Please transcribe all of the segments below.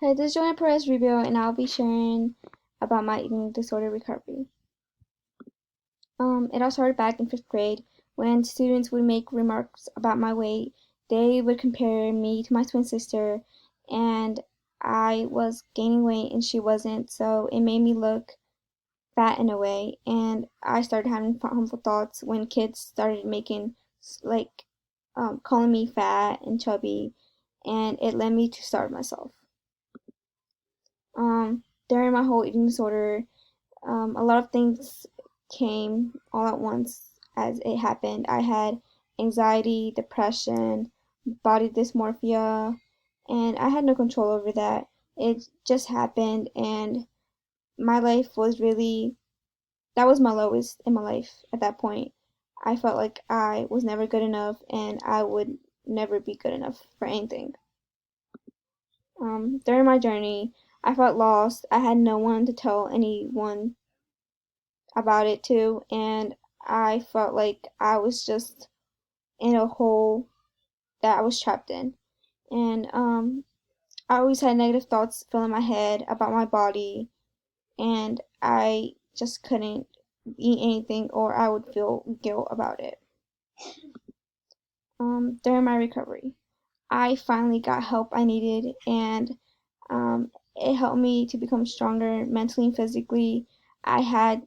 Hi, this is Joanna Perez Rubio, and I'll be sharing about my eating disorder recovery. It all started back in fifth grade when students would make remarks about my weight. They would compare me to my twin sister, and I was gaining weight and she wasn't, so it made me look fat in a way. And I started having harmful thoughts when kids started making, like, calling me fat and chubby, and it led me to starve myself. During my whole eating disorder, a lot of things came all at once as it happened. I had anxiety, depression, body dysmorphia, and I had no control over that. It just happened, and my life was really, that was my lowest in my life at that point. I felt like I was never good enough, and I would never be good enough for anything. During my journey, I felt lost. I had no one to tell anyone about it to, and I felt like I was just in a hole that I was trapped in. And I always had negative thoughts filling my head about my body, and I just couldn't eat anything or I would feel guilt about it. During my recovery, I finally got help I needed, and it helped me to become stronger mentally and physically. I had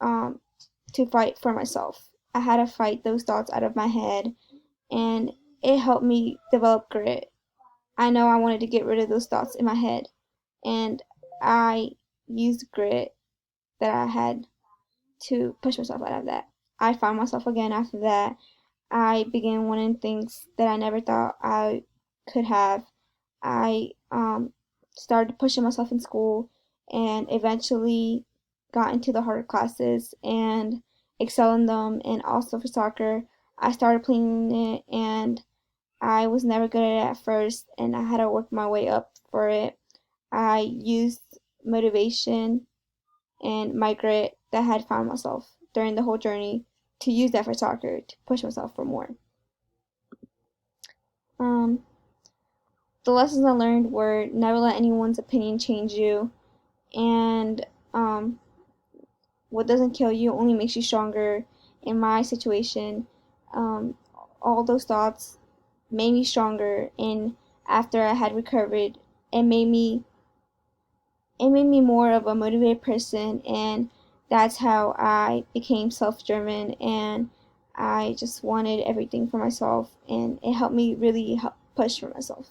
um, to fight for myself. I had to fight those thoughts out of my head, and it helped me develop grit. I know I wanted to get rid of those thoughts in my head, and I used grit that I had to push myself out of that. I found myself again after that. I began wanting things that I never thought I could have. I started pushing myself in school and eventually got into the harder classes and excel in them. And also for soccer, I started playing it and I was never good at it at first, and I had to work my way up for it. I used motivation and my grit that I had found myself during the whole journey to use that for soccer to push myself for more. Um, the lessons I learned were never let anyone's opinion change you, and what doesn't kill you only makes you stronger. In my situation, um, all those thoughts made me stronger, and after I had recovered, it made me it made me more of a motivated person, and that's how I became self-driven, and I just wanted everything for myself, and it helped me really help push for myself.